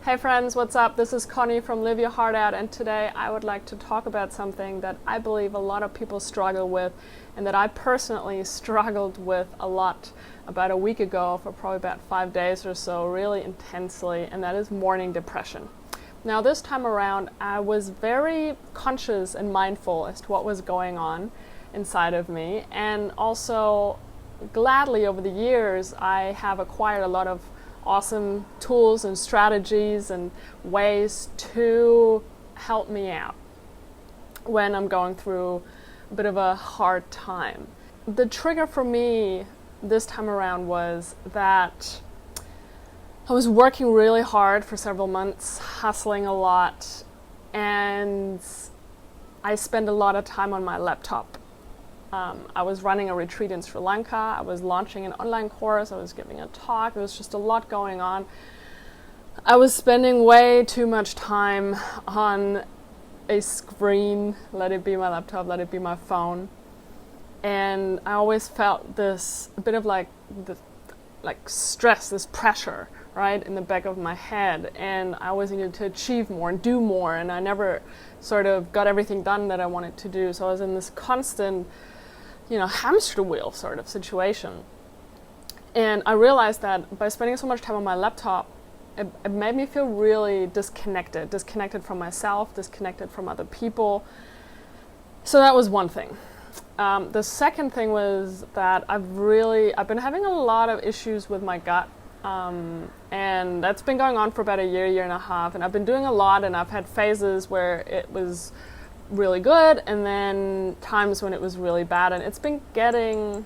Hey friends, what's up? This is Conni from Live Your Heart Out, and today I would like to talk about something that I believe a lot of people struggle with and that I personally struggled with a lot about a week ago for probably about 5 days or so, really intensely, and that is mourning depression. Now this time around I was very conscious and mindful as to what was going on inside of me, and also gladly over the years I have acquired a lot of awesome tools and strategies and ways to help me out when I'm going through a bit of a hard time. The trigger for me this time around was that I was working really hard for several months, hustling a lot, and I spent a lot of time on my laptop. I was running a retreat in Sri Lanka, I was launching an online course, I was giving a talk, there was just a lot going on. I was spending way too much time on a screen, let it be my laptop, let it be my phone. And I always felt this a bit of like stress, this pressure, right, in the back of my head. And I always needed to achieve more and do more, and I never sort of got everything done that I wanted to do. So I was in this constant hamster wheel sort of situation. And I realized that by spending so much time on my laptop, it made me feel really disconnected from myself, disconnected from other people. So that was one thing. The second thing was that I've been having a lot of issues with my gut. And that's been going on for about a year and a half. And I've been doing a lot, and I've had phases where it was really good, and then times when it was really bad, and it's been getting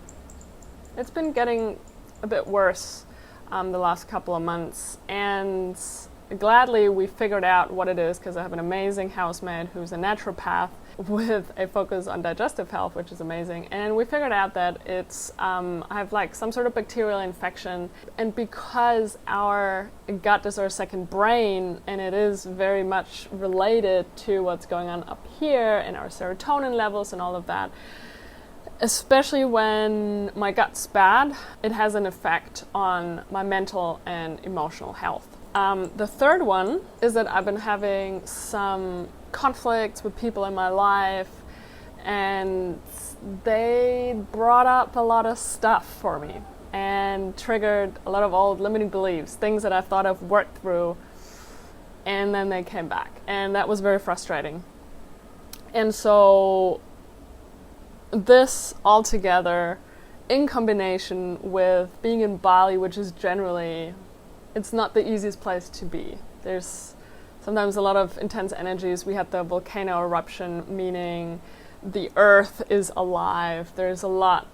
a bit worse the last couple of months. And gladly we figured out what it is, because I have an amazing housemate who's a naturopath with a focus on digestive health, which is amazing. And we figured out that it's I have like some sort of bacterial infection, and because our gut is our second brain, and it is very much related to what's going on up here and our serotonin levels and all of that, especially when my gut's bad, it has an effect on my mental and emotional health. The third one is that I've been having some conflicts with people in my life, and they brought up a lot of stuff for me and triggered a lot of old limiting beliefs, things that I thought I've worked through, and then they came back, and that was very frustrating. And so this all together, in combination with being in Bali, which is generally, it's not the easiest place to be. There's sometimes a lot of intense energies. We had the volcano eruption, meaning the earth is alive. There's a lot,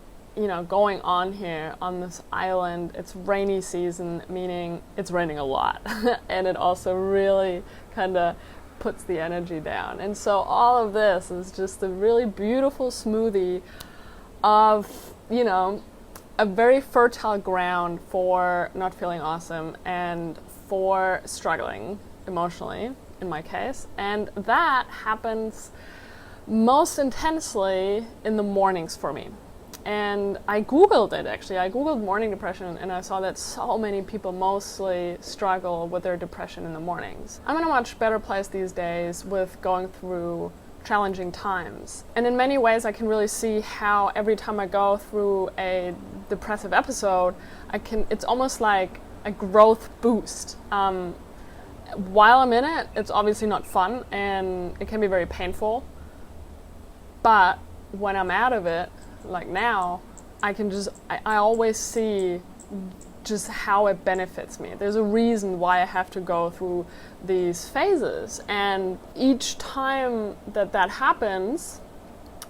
going on here on this island. It's rainy season, meaning it's raining a lot. And it also really kind of puts the energy down. And so all of this is just a really beautiful smoothie of, a very fertile ground for not feeling awesome and for struggling emotionally, in my case. And that happens most intensely in the mornings for me. And I Googled it, actually. I Googled mourning depression, and I saw that so many people mostly struggle with their depression in the mornings. I'm in a much better place these days with going through challenging times. And in many ways I can really see how every time I go through a depressive episode, it's almost like a growth boost. While I'm in it, it's obviously not fun, and it can be very painful. But when I'm out of it, like now, I always see just how it benefits me. There's a reason why I have to go through these phases, and each time that happens,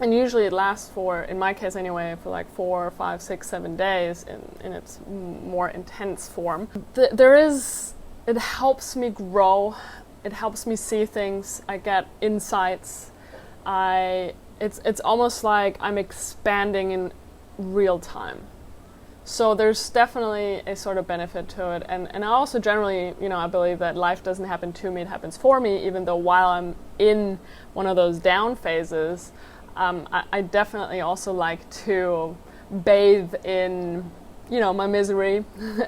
and usually it lasts for, in my case anyway, for like 4, 5, 6, 7 days in its more intense form. It helps me grow. It helps me see things. I get insights. It's almost like I'm expanding in real time. So there's definitely a sort of benefit to it. And I also generally, I believe that life doesn't happen to me, it happens for me, even though while I'm in one of those down phases, I definitely also like to bathe in, my misery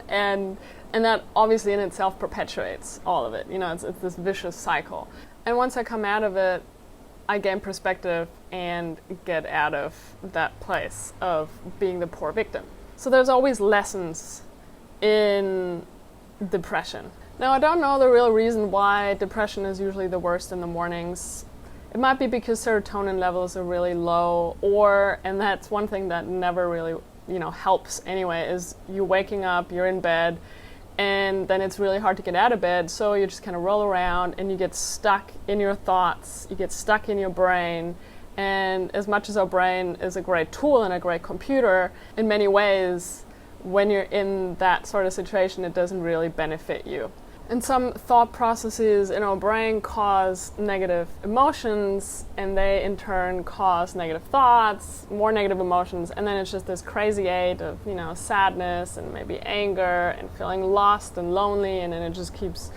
and And that obviously in itself perpetuates all of it. It's this vicious cycle. And once I come out of it, I gain perspective and get out of that place of being the poor victim. So there's always lessons in depression. Now, I don't know the real reason why depression is usually the worst in the mornings. It might be because serotonin levels are really low, and that's one thing that never really, helps anyway, is you waking up, you're in bed, and then it's really hard to get out of bed, so you just kind of roll around and you get stuck in your thoughts, you get stuck in your brain. And as much as our brain is a great tool and a great computer, in many ways, when you're in that sort of situation, it doesn't really benefit you. And some thought processes in our brain cause negative emotions, and they in turn cause negative thoughts, more negative emotions, and then it's just this crazy eight of, sadness and maybe anger and feeling lost and lonely, and then it just keeps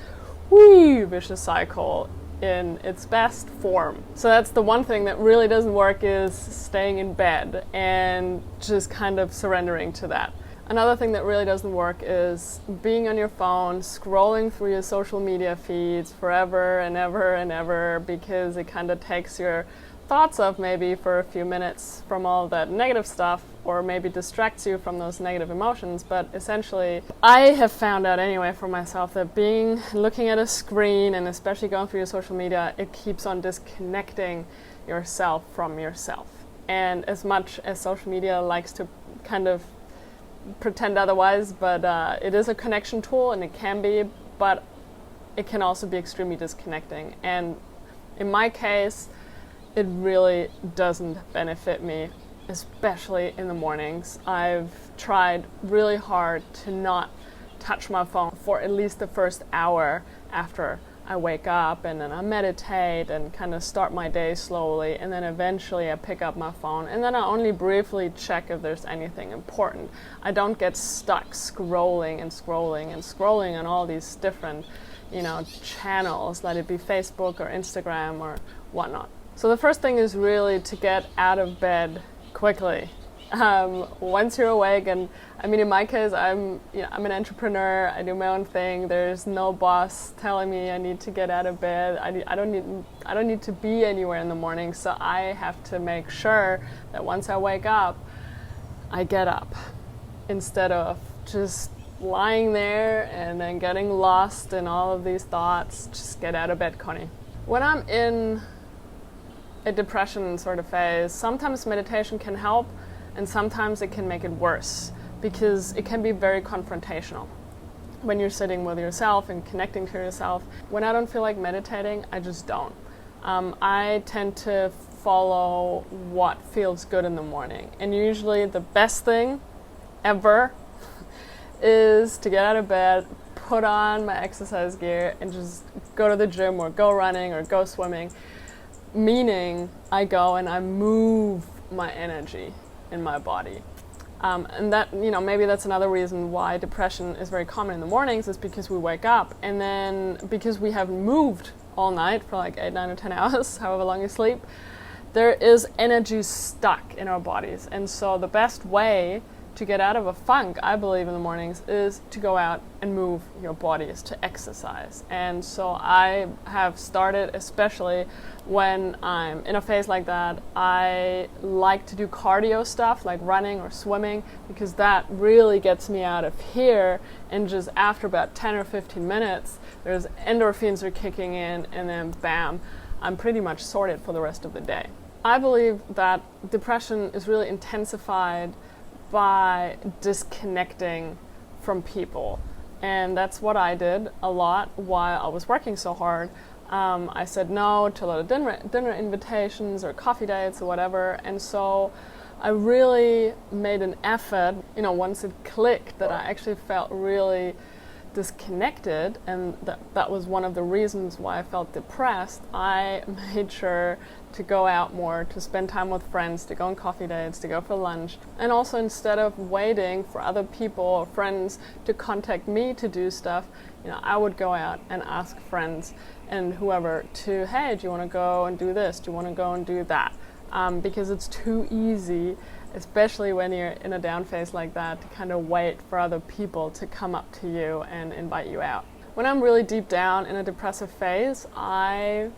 vicious cycle in its best form. So that's the one thing that really doesn't work, is staying in bed and just kind of surrendering to that. Another thing that really doesn't work is being on your phone, scrolling through your social media feeds forever and ever and ever, because it kind of takes your thoughts off maybe for a few minutes from all that negative stuff, or maybe distracts you from those negative emotions. But essentially, I have found out anyway for myself that looking at a screen, and especially going through your social media, it keeps on disconnecting yourself from yourself. And as much as social media likes to kind of pretend otherwise, but it is a connection tool, and it can be, but it can also be extremely disconnecting. And in my case, it really doesn't benefit me, especially in the mornings. I've tried really hard to not touch my phone for at least the first hour after I wake up, and then I meditate and kind of start my day slowly, and then eventually I pick up my phone, and then I only briefly check if there's anything important. I don't get stuck scrolling and scrolling and scrolling on all these different, channels, let it be Facebook or Instagram or whatnot. So the first thing is really to get out of bed quickly. Once you're awake, and in my case, I'm an entrepreneur. I do my own thing. There's no boss telling me I need to get out of bed. I don't need to be anywhere in the morning. So I have to make sure that once I wake up, I get up, instead of just lying there and then getting lost in all of these thoughts. Just get out of bed, Conni. When I'm in a depression sort of phase, sometimes meditation can help, and sometimes it can make it worse, because it can be very confrontational when you're sitting with yourself and connecting to yourself. When I don't feel like meditating, I just don't. I tend to follow what feels good in the morning. And usually the best thing ever is to get out of bed, put on my exercise gear, and just go to the gym or go running or go swimming. Meaning I go and I move my energy in my body. And that, maybe that's another reason why depression is very common in the mornings, is because we wake up, and then because we haven't moved all night for like 8, 9, or 10 hours, however long you sleep, there is energy stuck in our bodies. And so the best way to get out of a funk, I believe, in the mornings is to go out and move your body, is to exercise. And so I have started, especially when I'm in a phase like that, I like to do cardio stuff like running or swimming, because that really gets me out of here. And just after about 10 or 15 minutes, there's endorphins are kicking in, and then bam, I'm pretty much sorted for the rest of the day. I believe that depression is really intensified by disconnecting from people. And that's what I did a lot while I was working so hard. I said no to a lot of dinner invitations or coffee dates or whatever. And so I really made an effort, once it clicked, that I actually felt really disconnected, and that was one of the reasons why I felt depressed. I made sure to go out more, to spend time with friends, to go on coffee dates, to go for lunch. And also, instead of waiting for other people or friends to contact me to do stuff, I would go out and ask friends and whoever to, hey, do you want to go and do this? Do you want to go and do that? Because it's too easy especially when you're in a down phase like that, to kind of wait for other people to come up to you and invite you out. When I'm really deep down in a depressive phase, I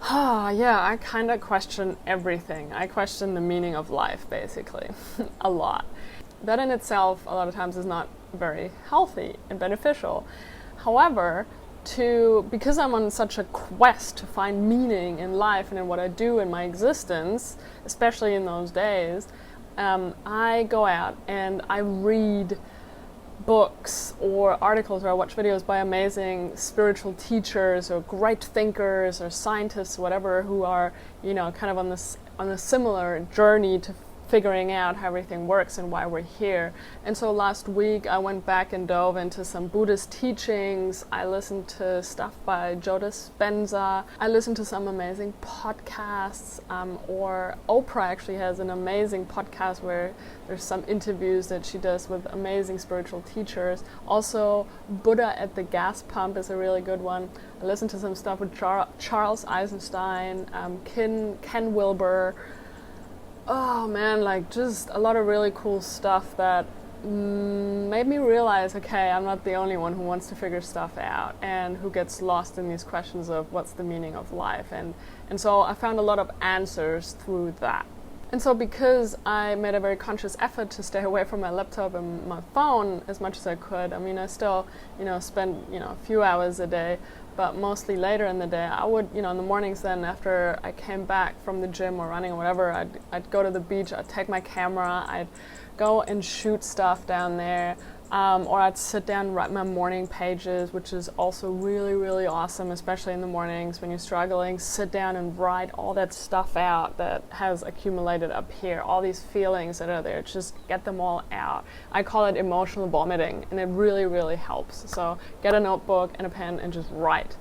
kind of question everything. I question the meaning of life, basically, a lot. That in itself, a lot of times, is not very healthy and beneficial. However, because I'm on such a quest to find meaning in life and in what I do in my existence, especially in those days, I go out and I read books or articles, or I watch videos by amazing spiritual teachers or great thinkers or scientists, whatever, who are, kind of on a similar journey to figuring out how everything works and why we're here. And so last week I went back and dove into some Buddhist teachings. I listened to stuff by Joe Dispenza. I listened to some amazing podcasts, or Oprah actually has an amazing podcast where there's some interviews that she does with amazing spiritual teachers. Also, Buddha at the Gas Pump is a really good one. I listened to some stuff with Charles Eisenstein, Ken Wilber. Oh man, just a lot of really cool stuff that made me realize, okay, I'm not the only one who wants to figure stuff out and who gets lost in these questions of what's the meaning of life. And so I found a lot of answers through that. And so because I made a very conscious effort to stay away from my laptop and my phone as much as I could, I still, spend, a few hours a day, but mostly later in the day, I would, in the mornings then, after I came back from the gym or running or whatever, I'd go to the beach, I'd take my camera, I'd go and shoot stuff down there, or I'd sit down and write my morning pages, which is also really, really awesome, especially in the mornings when you're struggling. Sit down and write all that stuff out that has accumulated up here, all these feelings that are there, just get them all out. I call it emotional vomiting, and it really, really helps. So get a notebook and a pen and just write.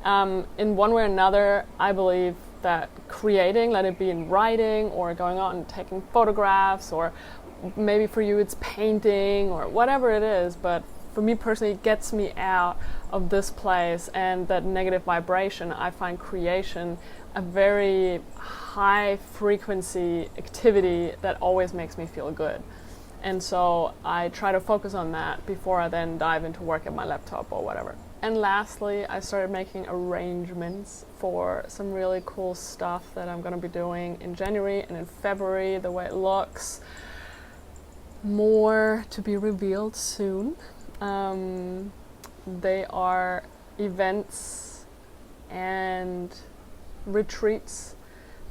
In one way or another, I believe that creating, let it be in writing or going out and taking photographs, or maybe for you it's painting or whatever it is, but for me personally, it gets me out of this place and that negative vibration. I find creation a very high frequency activity that always makes me feel good. And so I try to focus on that before I then dive into work at my laptop or whatever. And lastly, I started making arrangements for some really cool stuff that I'm going to be doing in January and in February, the way it looks. More to be revealed soon. They are events and retreats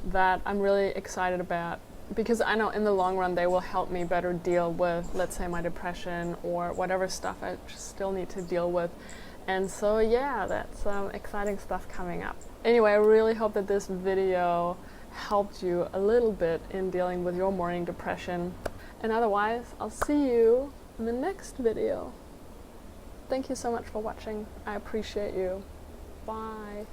that I'm really excited about, because I know in the long run they will help me better deal with, let's say, my depression or whatever stuff I still need to deal with. And so yeah, that's exciting stuff coming up. Anyway, I really hope that this video helped you a little bit in dealing with your morning depression. And otherwise, I'll see you in the next video. Thank you so much for watching. I appreciate you. Bye.